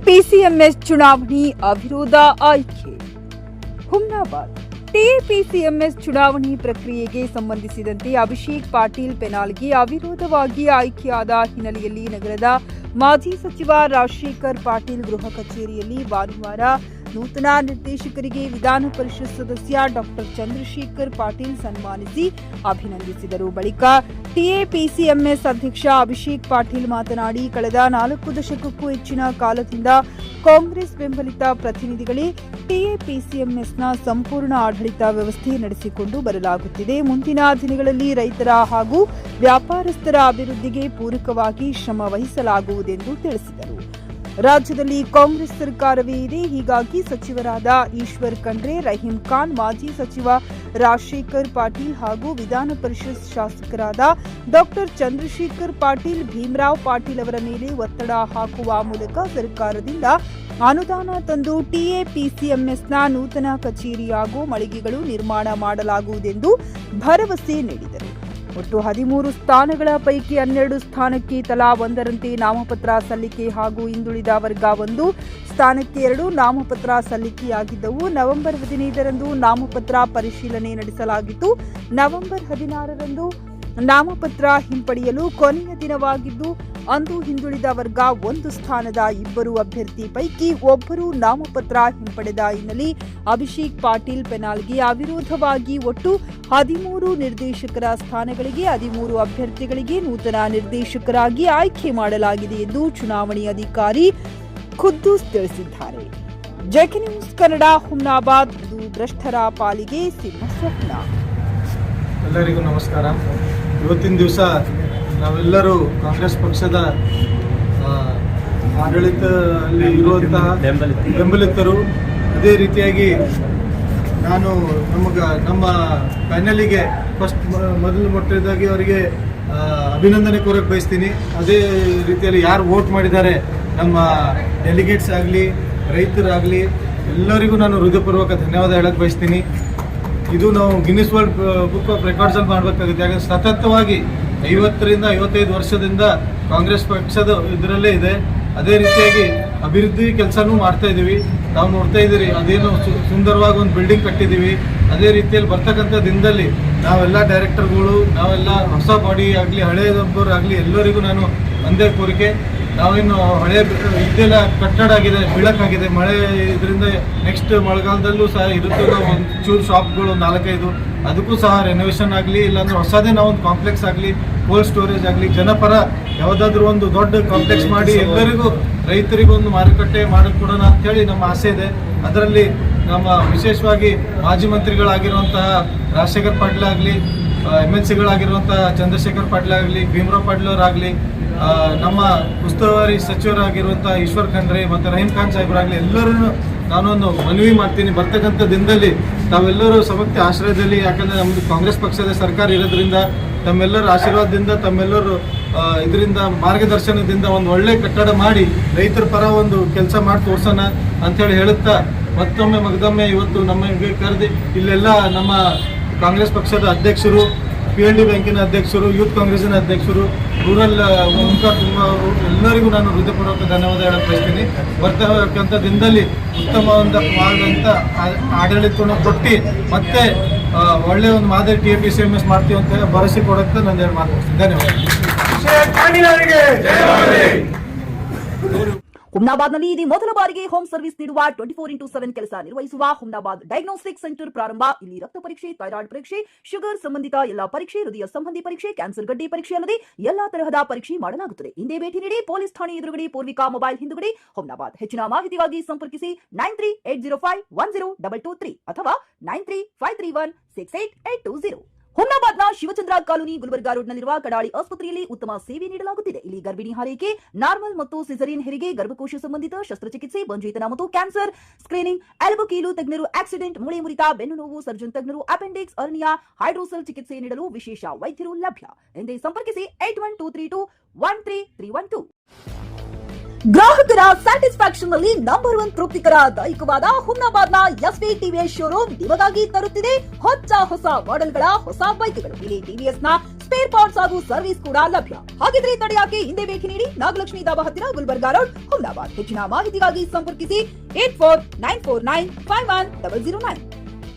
PCMS ಚುನಾವಣೆ ಅವಿರೋಧ ಆಯ್ಕೆ. ಹುಮ್ನಾಬಾದ್ ಟಿಎಪಿಸಿಎಂಎಸ್ ಚುನಾವಣೆ ಪ್ರಕ್ರಿಯೆಗೆ ಸಂಬಂಧಿಸಿದಂತೆ ಅಭಿಷೇಕ್ ಪಾಟೀಲ್ ಪೆನಾಲ್ಗೆ ಅವಿರೋಧವಾಗಿ ಆಯ್ಕೆಯಾದ ಹಿನ್ನೆಲೆಯಲ್ಲಿ ನಗರದ ಮಾಜಿ ಸಚಿವ ರಾಜಶೇಖರ್ ಪಾಟೀಲ್ ಗೃಹ ಕಚೇರಿಯಲ್ಲಿ ಭಾನುವಾರ ನೂತನ ನಿರ್ದೇಶಕರಿಗೆ ವಿಧಾನ ಪರಿಷತ್ ಸದಸ್ಯ ಡಾಕ್ಟರ್ ಚಂದ್ರಶೇಖರ್ ಪಾಟೀಲ್ ಸನ್ಮಾನಿಸಿ ಅಭಿನಂದಿಸಿದರು. ಬಳಿಕ ಟಿಎಪಿಸಿಎಂಎಸ್ ಅಧ್ಯಕ್ಷ ಅಭಿಷೇಕ್ ಪಾಟೀಲ್ ಮಾತನಾಡಿ, ಕಳೆದ 4 ದಶಕಕ್ಕೂ ಹೆಚ್ಚಿನ ಕಾಲದಿಂದ ಕಾಂಗ್ರೆಸ್ ಬೆಂಬಲಿತ ಪ್ರತಿನಿಧಿಗಳೇ ಟಿಎಪಿಸಿಎಂಎಸ್ನ ಸಂಪೂರ್ಣ ಆಡಳಿತ ವ್ಯವಸ್ಥೆ ನಡೆಸಿಕೊಂಡು ಬರಲಾಗುತ್ತಿದೆ. ಮುಂದಿನ ದಿನಗಳಲ್ಲಿ ರೈತರ ಹಾಗೂ ವ್ಯಾಪಾರಸ್ಥರ ಅಭಿವೃದ್ಧಿಗೆ ಪೂರಕವಾಗಿ ಶ್ರಮ ವಹಿಸಲಾಗುವುದೆಂದು ತಿಳಿಸಿದರು. ರಾಜ್ಯದಲ್ಲಿ ಕಾಂಗ್ರೆಸ್ ಸರ್ಕಾರವೇ ಇದೆ. ಹೀಗಾಗಿ ಸಚಿವರಾದ ಈಶ್ವರ್ ಖಂಡ್ರೆ, ರಹೀಂ ಖಾನ್, ಮಾಜಿ ಸಚಿವ ರಾಜಶೇಖರ್ ಪಾಟೀಲ್ ಹಾಗೂ ವಿಧಾನ ಪರಿಷತ್ ಶಾಸಕರಾದ ಡಾಕ್ಟರ್ ಚಂದ್ರಶೇಖರ್ ಪಾಟೀಲ್, ಭೀಮರಾವ್ ಪಾಟೀಲ್ ಅವರ ಮೇಲೆ ಒತ್ತಡ ಹಾಕುವ ಮೂಲಕ ಸರ್ಕಾರದಿಂದ ಅನುದಾನ ತಂದು ಟಿಎಪಿಸಿಎಂಎಸ್ನ ನೂತನ ಕಚೇರಿ ಹಾಗೂ ಮಳಿಗೆಗಳು ನಿರ್ಮಾಣ ಮಾಡಲಾಗುವುದೆಂದು ಭರವಸೆ ನೀಡಿದರು. ಒಟ್ಟು 13 ಸ್ಥಾನಗಳ ಪೈಕಿ 12 ಸ್ಥಾನಕ್ಕೆ ತಲಾ ಒಂದರಂತೆ ನಾಮಪತ್ರ ಸಲ್ಲಿಕೆ ಹಾಗೂ ಹಿಂದುಳಿದ ವರ್ಗ 1 ಸ್ಥಾನಕ್ಕೆ 2 ನಾಮಪತ್ರ ಸಲ್ಲಿಕೆಯಾಗಿದ್ದವು. ನವೆಂಬರ್ 15ರಂದು ನಾಮಪತ್ರ ಪರಿಶೀಲನೆ ನಡೆಸಲಾಗಿತ್ತು. ನವೆಂಬರ್ 16ರಂದು ನಾಮಪತ್ರ ಹಿಂಪಡೆಯಲು ಕೊನೆಯ ದಿನವಾಗಿದ್ದು, ಅಂದು ಹಿಂದುಳಿದ ವರ್ಗ 1 ಸ್ಥಾನದ 2 ಅಭ್ಯರ್ಥಿ ಪೈಕಿ ಒಬ್ಬರು ನಾಮಪತ್ರ ಹಿಂಪಡೆದ ಹಿನ್ನೆಲೆ ಅಭಿಷೇಕ್ ಪಾಟೀಲ್ ಪೆನಾಲ್ಗೆ ಅವಿರೋಧವಾಗಿ ಒಟ್ಟು 13 ನಿರ್ದೇಶಕರ ಸ್ಥಾನಗಳಿಗೆ 13 ಅಭ್ಯರ್ಥಿಗಳಿಗೆ ನೂತನ ನಿರ್ದೇಶಕರಾಗಿ ಆಯ್ಕೆ ಮಾಡಲಾಗಿದೆ ಎಂದು ಚುನಾವಣೆ ಅಧಿಕಾರಿ ಖುದ್ದೂಸ್ ತಿಳಿಸಿದ್ದಾರೆ. JK news Kannada, Humnabad. ಇದು ಭ್ರಷ್ಟರ ಪಾಲಿಗೆ ಸಿಂಹ ಸ್ವಪ್ನ. ಎಲ್ಲರಿಗೂ ನಮಸ್ಕಾರ. ಇವತ್ತಿನ ದಿವಸ ನಾವೆಲ್ಲರೂ ಕಾಂಗ್ರೆಸ್ ಪಕ್ಷದ ಆಡಳಿತದಲ್ಲಿ ಇರುವಂತಹ ಬೆಂಬಲಿತರು, ಅದೇ ರೀತಿಯಾಗಿ ನಾನು ನಮ್ಮ ಪ್ಯಾನಲಿಗೆ ಮೊದಲು ಮೊಟ್ಟದಾಗಿ ಅವರಿಗೆ ಅಭಿನಂದನೆ ಕೋರಕ್ಕೆ ಬಯಸ್ತೀನಿ. ಅದೇ ರೀತಿಯಲ್ಲಿ ಯಾರು ವೋಟ್ ಮಾಡಿದ್ದಾರೆ, ನಮ್ಮ ಡೆಲಿಗೇಟ್ಸ್ ಆಗಲಿ ರೈತರಾಗಲಿ ಎಲ್ಲರಿಗೂ ನಾನು ಹೃದಯಪೂರ್ವಕ ಧನ್ಯವಾದ ಹೇಳಕ್ಕೆ ಬಯಸ್ತೀನಿ. ಇದು ನಾವು ಗಿನ್ನಿಸ್ ವರ್ಲ್ಡ್ ಬುಕ್ ಆಫ್ ರೆಕಾರ್ಡ್ಸಲ್ಲಿ ಮಾಡಬೇಕಾಗುತ್ತೆ. ಯಾಕಂದರೆ ಸತತವಾಗಿ 50ರಿಂದ 55 ವರ್ಷದಿಂದ ಕಾಂಗ್ರೆಸ್ ಪಕ್ಷದ ಇದರಲ್ಲೇ ಇದೆ. ಅದೇ ರೀತಿಯಾಗಿ ಅಭಿವೃದ್ಧಿ ಕೆಲಸನೂ ಮಾಡ್ತಾ ಇದ್ದೀವಿ. ನಾವು ನೋಡ್ತಾ ಇದ್ದೀರಿ, ಅದೇನು ಸುಂದರವಾಗಿ ಒಂದು ಬಿಲ್ಡಿಂಗ್ ಕಟ್ಟಿದ್ದೀವಿ. ಅದೇ ರೀತಿಯಲ್ಲಿ ಬರ್ತಕ್ಕಂಥ ದಿನದಲ್ಲಿ ನಾವೆಲ್ಲ ಡೈರೆಕ್ಟರ್ಗಳು, ನಾವೆಲ್ಲ ಹೊಸ ಬಾಡಿ ಆಗಲಿ ಹಳೆಯದೊಬ್ಬರು ಆಗಲಿ ಎಲ್ಲರಿಗೂ ನಾನು ಒಂದೇ ಕೋರಿಕೆ, ನಾವೇನು ಹಳೆ ಇದೆಲ್ಲ ಕಟ್ಟಡ ಆಗಿದೆ, ಬೀಳಕ್ಕಾಗಿದೆ, ಮಳೆ ಇದರಿಂದ ನೆಕ್ಸ್ಟ್ ಮಳೆಗಾಲದಲ್ಲೂ ಸಹ ಇರುತ್ತೆ. ಒಂದು ಚೂರು ಶಾಪ್ಗಳು 4-5 ಅದಕ್ಕೂ ಸಹ ರೆನೋವೇಷನ್ ಆಗಲಿ, ಇಲ್ಲಾಂದ್ರೆ ಹೊಸದೇ ನಾವೊಂದು ಕಾಂಪ್ಲೆಕ್ಸ್ ಆಗಲಿ, ಕೋಲ್ಡ್ ಸ್ಟೋರೇಜ್ ಆಗಲಿ, ಜನಪರ ಯಾವುದಾದ್ರೂ ಒಂದು ದೊಡ್ಡ ಕಾಂಪ್ಲೆಕ್ಸ್ ಮಾಡಿ ಎಲ್ಲರಿಗೂ ರೈತರಿಗೂ ಒಂದು ಮಾರುಕಟ್ಟೆ ಮಾಡಿಕೊಡೋಣ ಅಂಥೇಳಿ ನಮ್ಮ ಆಸೆ ಇದೆ. ಅದರಲ್ಲಿ ನಮ್ಮ ವಿಶೇಷವಾಗಿ ಮಾಜಿ ಮಂತ್ರಿಗಳಾಗಿರುವಂತಹ ರಾಜಶೇಖರ್ ಪಾಟೀಲ್ ಆಗಲಿ, MLCಗಳಾಗಿರುವಂತಹ ಚಂದ್ರಶೇಖರ್ ಪಾಟೀಲ್ ಆಗಲಿ, ಭೀಮರಾವ್ ಪಾಟೀಲ್ ಅವರಾಗಲಿ, ನಮ್ಮ ಉಸ್ತುವಾರಿ ಸಚಿವರಾಗಿರುವಂಥ ಈಶ್ವರ್ ಖಂಡ್ರೆ ಮತ್ತು ರಹೀಂ ಖಾನ್ ಸಾಹೇಬರಾಗಲಿ ಎಲ್ಲರೂ ನಾನೊಂದು ಮನವಿ ಮಾಡ್ತೀನಿ. ಬರ್ತಕ್ಕಂಥ ದಿನದಲ್ಲಿ ತಾವೆಲ್ಲರೂ ಸಮಗ್ರ ಆಶ್ರಯದಲ್ಲಿ, ಯಾಕಂದರೆ ನಮ್ಮದು ಕಾಂಗ್ರೆಸ್ ಪಕ್ಷದ ಸರ್ಕಾರ ಇರೋದ್ರಿಂದ ತಮ್ಮೆಲ್ಲರ ಆಶೀರ್ವಾದದಿಂದ, ತಮ್ಮೆಲ್ಲರೂ ಇದರಿಂದ ಮಾರ್ಗದರ್ಶನದಿಂದ ಒಂದು ಒಳ್ಳೆ ಕಟ್ಟಡ ಮಾಡಿ ರೈತರ ಪರ ಒಂದು ಕೆಲಸ ಮಾಡಿ ತೋರ್ಸೋಣ ಅಂಥೇಳಿ ಹೇಳುತ್ತಾ, ಮಗದೊಮ್ಮೆ ಇವತ್ತು ನಮಗೆ ಕರೆದು ಇಲ್ಲೆಲ್ಲ ನಮ್ಮ ಕಾಂಗ್ರೆಸ್ ಪಕ್ಷದ ಅಧ್ಯಕ್ಷರು, PND ಬ್ಯಾಂಕಿನ ಅಧ್ಯಕ್ಷರು, ಯೂತ್ ಕಾಂಗ್ರೆಸ್ಸಿನ ಅಧ್ಯಕ್ಷರು, ರೂರಲ್ ಓಂಕಾರ್ ತುಂಬ ಅವರು ಎಲ್ಲರಿಗೂ ನಾನು ಹೃದಯಪೂರ್ವಕ ಧನ್ಯವಾದ ಹೇಳಕ್ಕೆ ಬಯಸ್ತೀನಿ. ಬರ್ತಕ್ಕಂಥ ದಿನದಲ್ಲಿ ಉತ್ತಮವಾದಂಥ ಆಡಳಿತವನ್ನು ಕೊಟ್ಟು ಮತ್ತೆ ಒಳ್ಳೆಯ ಒಂದು ಮಾದರಿ TAPCMS ಮಾಡ್ತೀವಿ ಅಂತ ಭರವಸೆ ಕೊಡುತ್ತೆ ನಾನು ಹೇಳಿ ಮಾತಾಡ್ತೀನಿ. ಧನ್ಯವಾದ. ಹುಮ್ನಾಬಾದ್ನಲ್ಲಿ ಇದು ಮೊದಲ ಬಾರಿಗೆ ಹೋಮ್ ಸರ್ವಿಸ್ ನೀಡುವ 24x7 ಕೆಲಸ ನಿರ್ವಹಿಸುವ ಹುಮ್ನಾಬಾದ್ ಡಯಾಗ್ನೋಸ್ಟಿಕ್ ಸೆಂಟರ್ ಪ್ರಾರಂಭ. ಇಲ್ಲಿ ರಕ್ತ ಪರೀಕ್ಷೆ, ಥೈರಾಯ್ಡ್ ಪರೀಕ್ಷೆ, ಶುಗರ್ ಸಂಬಂಧಿತ ಎಲ್ಲಾ ಪರೀಕ್ಷೆ, ಹೃದಯ ಸಂಬಂಧಿ ಪರೀಕ್ಷೆ, ಕ್ಯಾನ್ಸರ್ ಗಡ್ಡೆ ಪರೀಕ್ಷೆ ಅಲ್ಲದೆ ಎಲ್ಲಾ ತರಹದ ಪರೀಕ್ಷೆ ಮಾಡಲಾಗುತ್ತದೆ. ಹಿಂದೆ ಭೇಟಿ ನೀಡಿ. ಪೊಲೀಸ್ ಠಾಣೆ ಎದುರುಗಡೆ, ಪೂರ್ವಿಕಾ ಮೊಬೈಲ್ ಹಿಂದುಗಡೆ, ಹುಮ್ನಾಬಾದ್. ಹೆಚ್ಚಿನ ಮಾಹಿತಿಗಾಗಿ ಸಂಪರ್ಕಿಸಿ 9380510223 ಅಥವಾ 9353168820. ಹುಮ್ನಾಬಾದ್ನ ಶಿವಚಂದ್ರ ಕಾಲೋನಿ, ಗುಲ್ಬರ್ಗಾ ರೋಡ್ನಲ್ಲಿರುವ ಕಡಾಳಿ ಆಸ್ಪತ್ರೆಯಲ್ಲಿ ಉತ್ತಮ ಸೇವೆ ನೀಡಲಾಗುತ್ತಿದೆ. ಇಲ್ಲಿ ಗರ್ಭಿಣಿ ಹಾರೈಕೆ, ನಾರ್ಮಲ್ ಮತ್ತು ಸಿಸರಿಯನ್ ಹೆರಿಗೆ, ಗರ್ಭಕೋಶ ಸಂಬಂಧಿತ ಶಸ್ತ್ರಚಿಕಿತ್ಸೆ, ಬಂಜೇತನ ಮತ್ತು ಕ್ಯಾನ್ಸರ್ ಸ್ಕ್ರೀನಿಂಗ್, ಎಲುಬು ಕೀಲು ತಜ್ಞರು, ಆಕ್ಸಿಡೆಂಟ್, ಮೂಳೆ ಮುರಿತ, ಬೆನ್ನು ನೋವು ಸರ್ಜನ್ ತಜ್ಞರು, ಅಪೆಂಡಿಕ್ಸ್, ಅರ್ನಿಯಾ, ಹೈಡ್ರೋಸೆಲ್ ಚಿಕಿತ್ಸೆ ನೀಡಲು ವಿಶೇಷ ವೈದ್ಯರು ಲಭ್ಯ. ಎಂದೇ ಸಂಪರ್ಕಿಸಿ 8123213312. ಗ್ರಾಹಕರ ಸ್ಯಾಟಿಸ್ಫ್ಯಾಕ್ಷನ್ ನಲ್ಲಿ ನಂಬರ್ 1 ತೃಪ್ತಿಕರ ದೈಹಿಕವಾದ ಹುಮ್ನಾಬಾದ್ನ SV TVS ಶೋರೂಮ್ ನಿಮಗಾಗಿ ತರುತ್ತಿದೆ ಹೊಸ ಮಾಡೆಲ್ಗಳ ಹೊಸ ಬೈಕ್ಗಳು. ಇಲ್ಲಿ TVS ನ ಸ್ಪೇರ್ ಪಾರ್ಟ್ಸ್ ಹಾಗೂ ಸರ್ವಿಸ್ ಕೂಡ ಲಭ್ಯ. ಹಾಗಿದ್ರೆ ತಡೆಯಾಕೆ ಹಿಂದೆ ಭೇಟಿ ನೀಡಿ ನಾಗಲಕ್ಷ್ಮಿ ಧಾಬಾ ಹತ್ತಿರ ಗುಲ್ಬರ್ಗಾ ರೋಡ್, ಹುಮ್ನಾಬಾದ್. ಹೆಚ್ಚಿನ ಮಾಹಿತಿಗಾಗಿ ಸಂಪರ್ಕಿಸಿ 8494951009.